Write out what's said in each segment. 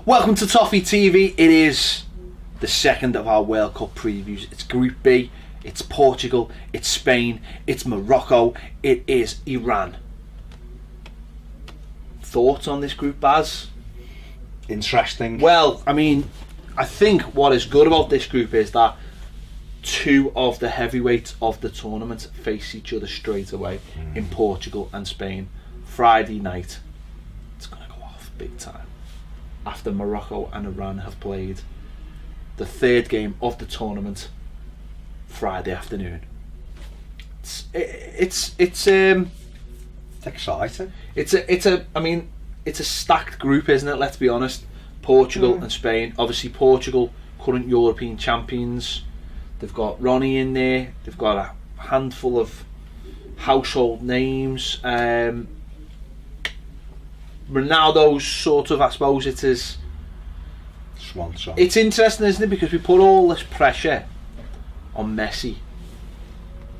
Welcome to Toffee TV. It is the second of our World Cup previews. It's Group B, it's Portugal, it's Spain, it's Morocco, it is Iran. Thoughts on this group, Baz? Interesting. Well, I mean, I think what is good about this group is that two of the heavyweights of the tournament face each other straight away in Portugal and Spain. Friday night, it's going to go off big time after Morocco and Iran have played the third game of the tournament Friday afternoon. It's exciting. It's a stacked group, isn't it? Let's be honest. Portugal and Spain. Obviously, Portugal, current European champions. They've got Ronnie in there. They've got a handful of household names. Ronaldo's sort of, I suppose, it is. Swan song. It's interesting, isn't it? Because we put all this pressure on Messi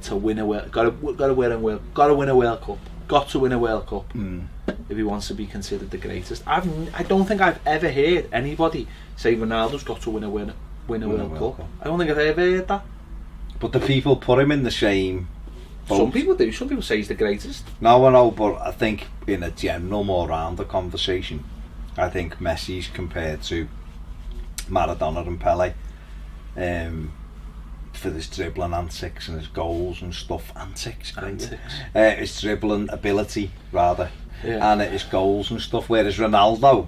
to win a World. Got to win a World Cup. Got to win a World Cup if he wants to be considered the greatest. I don't think I've ever heard anybody say Ronaldo's got to win a World Cup. I don't think I've ever heard that. But the people put him in the same boat. Some people do. Some people say he's the greatest. No, I know, but I think in a general, more round the conversation, I think Messi's compared to Maradona and Pele for his dribbling antics and his goals and stuff. Antics. His dribbling ability, rather, and his goals and stuff. Whereas Ronaldo,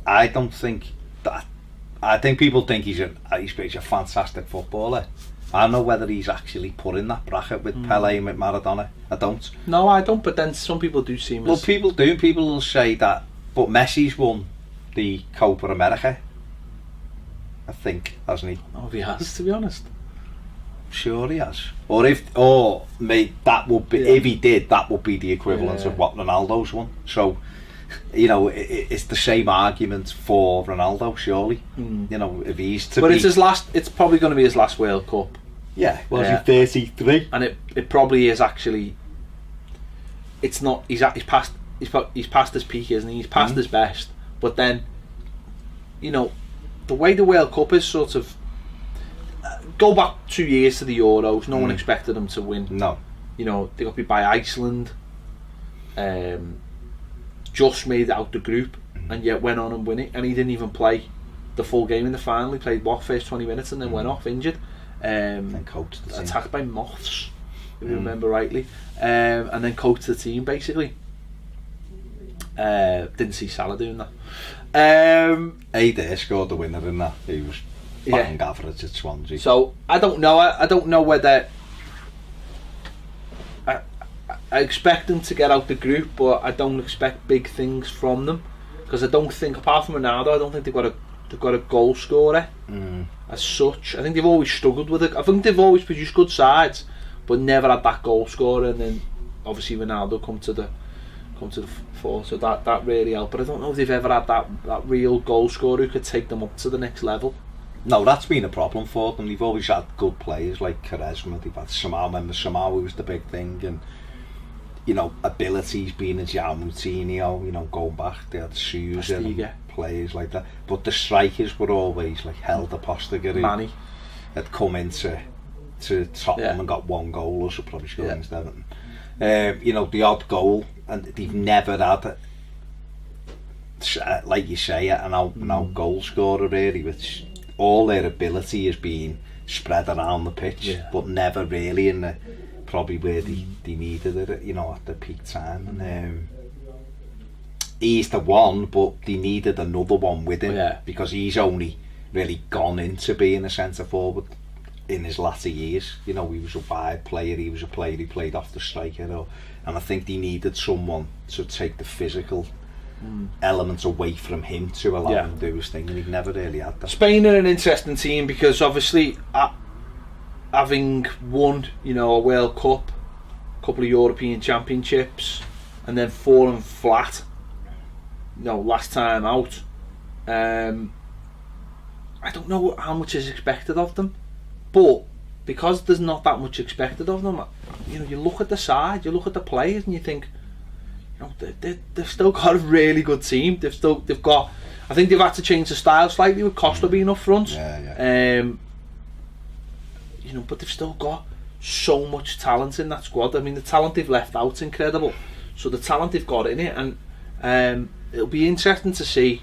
I don't think that. I think people think he's a fantastic footballer. I don't know whether he's actually put in that bracket with Pele and with Maradona. I don't. No, I don't. But then some people do seem. Well, people do. People will say that. But Messi's won the Copa America, I think, hasn't he? Oh, he has, to be honest. Sure he has. If he did, that would be the equivalent of what Ronaldo's won. So, it's the same argument for Ronaldo, surely. If he's to But it's probably going to be his last World Cup. Yeah, he's 33. And it probably is actually. It's not. He's past his peak, isn't he? He's past his best. But then, the way the World Cup is sort of. Go back 2 years to the Euros. No one expected them to win. No. They got beat by Iceland. Just made it out the group, and yet went on and win it. And he didn't even play the full game in the final. He played first 20 minutes and then went off injured. And coached the team. Attacked by moths, if you remember rightly. And then coached the team basically. Didn't see Salah doing that. Adair scored the winner in that. He was bang average at Swansea. So I don't know. I don't know whether I expect them to get out the group, but I don't expect big things from them because I don't think, apart from Ronaldo, I don't think they've got a goal scorer as such. I think they've always struggled with it. I think they've always produced good sides, but never had that goal scorer. And then obviously Ronaldo come to the fore, so that really helped. But I don't know if they've ever had that real goal scorer who could take them up to the next level. No, that's been a problem for them. They've always had good players like Charisma. They've had Samau. Remember Samau was the big thing, and abilities being a Jao Moutinho. Going back, they had Sousa and players like that. But the strikers were always like Helder Postiger, who had come into Tottenham and got one goal, or should probably score against Everton. The odd goal, and they've never had like you say, an out goal scorer really, which all their ability has been spread around the pitch, but never really in the probably where they needed it, at the peak time. And he's the one, but they needed another one with him because he's only really gone into being a centre forward in his latter years. He was a wide player. He was a player who played off the striker, and I think they needed someone to take the physical elements away from him to allow him to do his thing, and he'd never really had that. Spain are an interesting team because obviously having won a World Cup, a couple of European Championships, and then fallen flat last time out, I don't know how much is expected of them, but because there's not that much expected of them, you look at the side, you look at the players, and you think you know, they've still got a really good team. They've got. I think they've had to change the style slightly with Costa being up front. You know, but they've still got so much talent in that squad. I mean, the talent they've left out's incredible. So the talent they've got in it, and it'll be interesting to see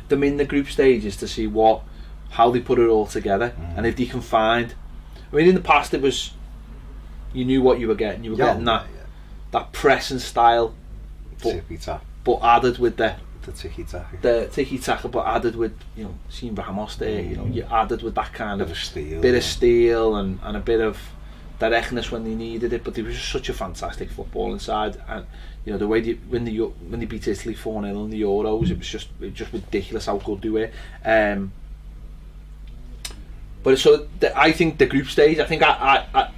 them in the group stages to see how they put it all together, and if they can find. I mean, in the past it was you knew what you were getting. You were getting that pressing style, but added with the tiki-taka, but added with, you know, seeing Ramos there, you know, you added with that kind of bit of steel and a bit of directness when they needed it. But there was just such a fantastic football inside, and you know, the way when they beat Italy 4-0 in the Euros, it was just ridiculous how good they were. But so I think the group stage, I think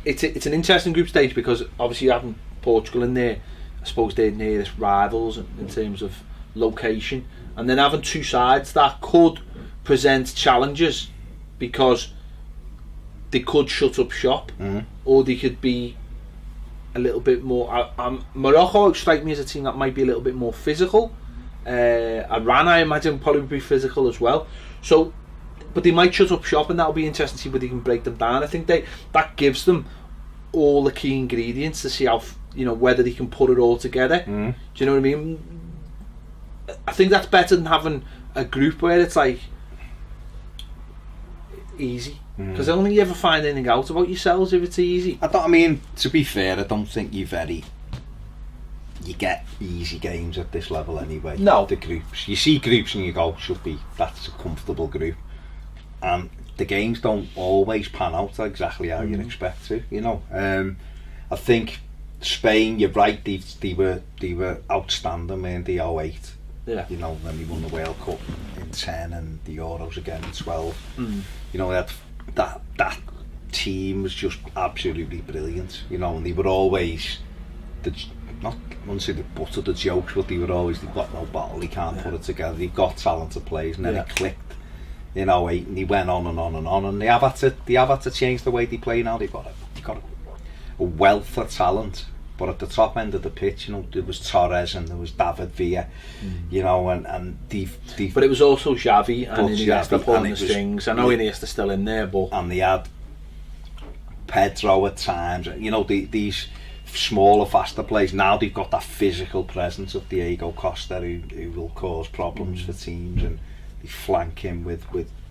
it's an interesting group stage, because obviously having Portugal in there, I suppose they're nearest rivals in terms of location, and then having two sides that could present challenges, because they could shut up shop, or they could be a little bit more. Morocco strike me as a team that might be a little bit more physical. Iran, I imagine, probably be physical as well. So, but they might shut up shop, and that'll be interesting to see whether they can break them down. I think that gives them all the key ingredients to see how, you know, whether they can put it all together. Do you know what I mean? I think that's better than having a group where it's like easy, because I don't think you ever find anything out about yourselves if it's easy. I mean, to be fair, I don't think you get easy games at this level anyway. No, the groups, you see groups and you go, that's a comfortable group, and the games don't always pan out exactly how you'd expect to. You know, I think Spain, you're right, they were outstanding in the 08. Yeah. You know, when they won the World Cup in 10 and the Euros again in 12. You know, that team was just absolutely brilliant. You know, and they were always I wouldn't say the butt of the jokes, but they've got no bottle, they can't put it together. They've got talented players, and then it clicked in 08, and they went on and on and on, and they have had to change the way they play now. They've got a wealth of talent. But at the top end of the pitch, you know, there was Torres and there was David Villa, you know, and but it was also Xavi and Iniesta pulling the strings. I know Iniesta's still in there, but and they had Pedro at times. You know, these smaller, faster players. Now they've got that physical presence of Diego Costa, who will cause problems for teams, and they flank him with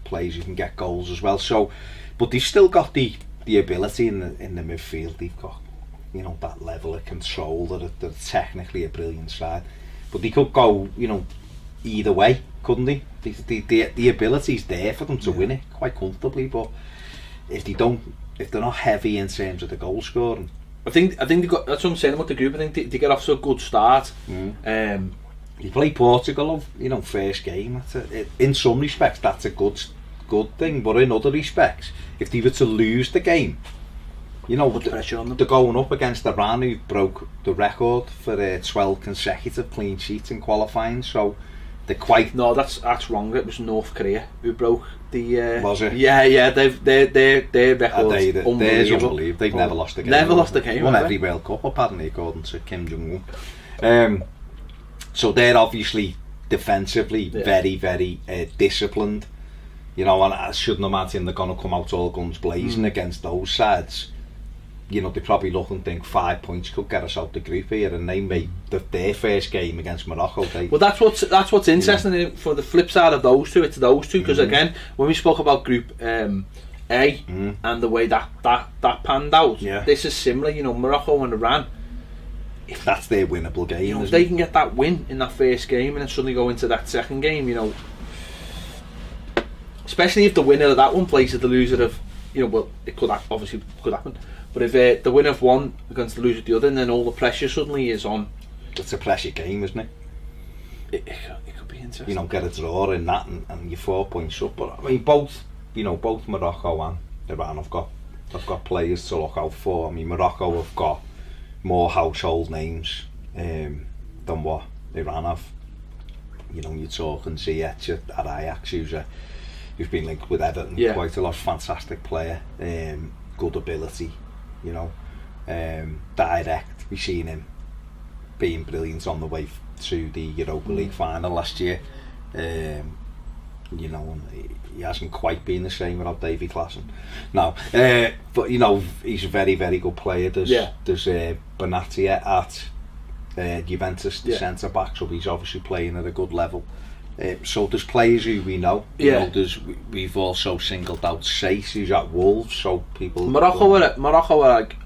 players who can get goals as well. So, but they've still got the ability in the midfield. They've got, you know, that level of control that are technically a brilliant side, but they could go, you know, either way, couldn't they? The ability's there for them to win it quite comfortably, but if they're not heavy in terms of the goal scoring, I think they got. That's what I'm saying about the group. I think they get off to a good start. You play Portugal, you know, first game. In some respects, that's a good thing, but in other respects, if they were to lose the game, you know, pressure on them. They're going up against Iran, who broke the record for 12 consecutive clean sheets in qualifying. So they're quite. No, that's wrong. It was North Korea who broke the. Was it? Yeah. Their record. Unbelievable. They've never lost a game. Never lost a game. Won every World Cup apparently, according to Kim Jong Un. So they're obviously defensively very, very disciplined. You know, and I shouldn't imagine they're going to come out all guns blazing against those sides. You know, they probably look and think 5 points could get us out the group here, and they made their first game against Morocco. Well, that's what's interesting for the flip side of those two. It's those two, because again, when we spoke about Group A and the way that panned out, this is similar. You know, Morocco and Iran. If that's their winnable game, you know, if they can get that win in that first game and then suddenly go into that second game, you know, especially if the winner of that one plays the loser of, you know, well, it could happen. But if the winner of one against the loser of the other, and then all the pressure suddenly is on. It's a pressure game, isn't it? It could be interesting. You know, get a draw in that, and you're 4 points up. But I mean, both Morocco and Iran have got players to look out for. I mean, Morocco have got more household names than what Iran have. You know, you're talking Ziyech at Ajax, who's been linked with Everton quite a lot. Fantastic player, good ability, you know, direct. We've seen him being brilliant on the way to the Europa League final last year. You know, he hasn't quite been the same without Davy Klaassen. No, but you know, he's a very, very good player. There's Benatia at Juventus, the centre back, so he's obviously playing at a good level. So there's players who we know. You know, we've also singled out Sace, who's at Wolves. So people. Morocco are like,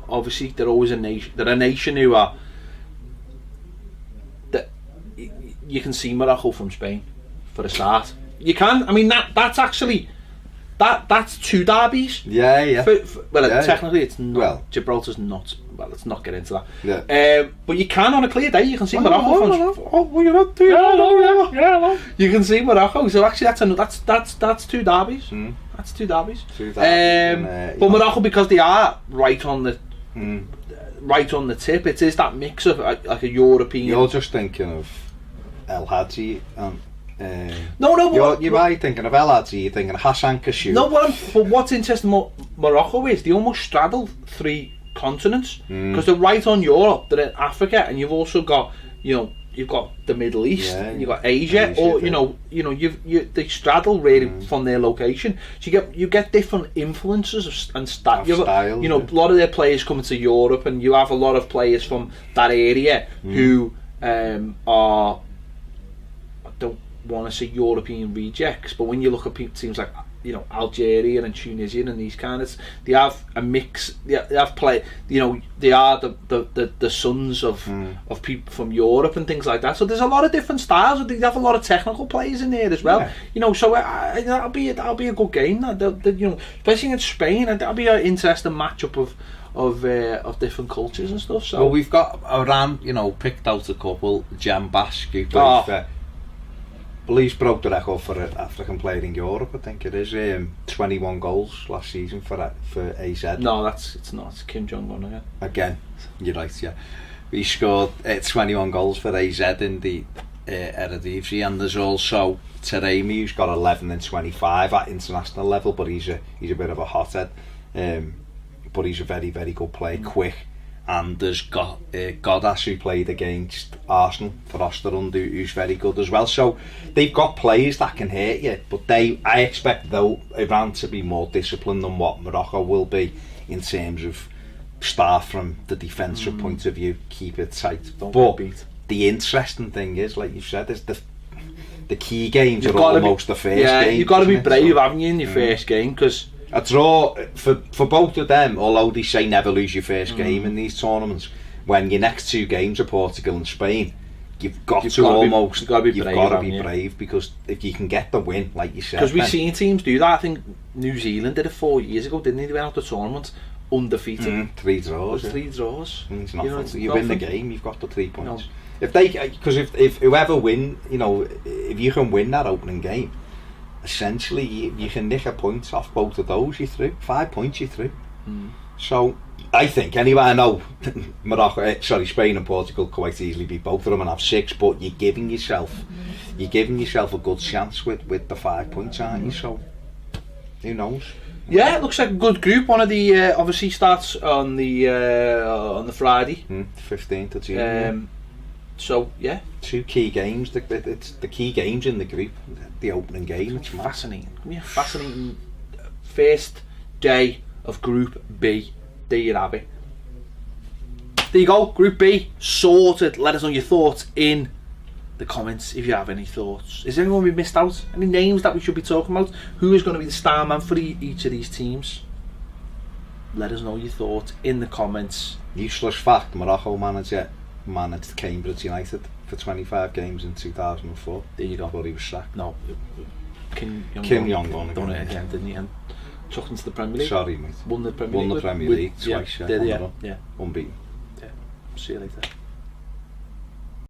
obviously they're always a nation. They're a nation who are. That you can see Morocco from Spain. For a start, you can. I mean, that's actually that's 2 derbies. Yeah. Technically, it's not. Well, Gibraltar's not. Well, let's not get into that. Yeah. But you can on a clear day. You can see Morocco. You're not doing. Yeah. You can see Morocco. So actually, that's 2 derbies. That's 2 derbies. But Morocco, because they are right on the tip, it is that mix of like a European. You're just thinking of El Hadji. No. You might thinking of El Hadji, you're thinking of Hassan Kashouf. No, but what's interesting about Morocco is they almost straddle 3 continents because they're right on Europe, they're in Africa, and you've also got, you know, you've got the Middle East, and you've got Asia, or you know, they straddle really from their location. So you get different influences and style. You know, a lot of their players coming to Europe, and you have a lot of players from that area who are. I don't want to say European rejects, but when you look at teams like, you know, Algeria and Tunisia and these kind of, they have a mix. They have play. You know, they are the sons of people from Europe and things like that. So there's a lot of different styles. They have a lot of technical players in there as well. Yeah. You know, so that'll be a good game. You know, especially against Spain, and that'll be an interesting matchup of different cultures and stuff. So well, we've got around, you know, picked out a couple. Jan Bash, Police broke the record for an African player in Europe. I think it is 21 goals last season for AZ. No, it's not. It's Kim Jong-un again. Again, you're right. Yeah, he scored 21 goals for AZ in the Eredivisie, and there's also Taremi, who's got 11 and 25 at international level, but he's a bit of a hothead. But he's a very, very good player, quick. And there's Godas, who played against Arsenal for Osterund, who's very good as well. So they've got players that can hurt you, but I expect Iran to be more disciplined than what Morocco will be in terms of start from the defensive point of view, keep it tight. But the interesting thing is, like you said, is the key games are almost the first game. Yeah, you've got to be brave, haven't you, in your first game, because a draw for both of them, although they say never lose your first game in these tournaments, when your next 2 games are Portugal and Spain, you've got to be brave, because if you can get the win, like you said, because we've seen teams do that. I think New Zealand did it 4 years ago, didn't they? They went out the tournament undefeated. 3 draws. 3 draws. Means nothing. You win the game, you've got the 3 points. No. If whoever win, you know, if you can win that opening game, essentially you can nick a point off both of those, you're through. 5 points, you're through. So I think, anyway, I know Spain and Portugal quite easily beat both of them and have 6, but you're giving yourself a good chance with the 5 points, aren't you? So who knows? Yeah, it looks like a good group. One of the obviously starts on the Friday, 15th of June. So yeah, 2 key games. It's the key games in the group. The opening game. It's fascinating. Yeah, fascinating. First day of Group B. There you have it. There you go. Group B sorted. Let us know your thoughts in the comments if you have any thoughts. Is there anyone we missed out? Any names that we should be talking about? Who is going to be the star man for each of these teams? Let us know your thoughts in the comments. Useless fact: Morocco manager managed Cambridge United for 25 games in 2004. There you go. Before he was sacked. No, Kim Jong-un done it again, didn't he? And took into the Premier League. Sorry, mate. Won the Premier League League twice. Yeah, Unbeaten. yeah. See you later.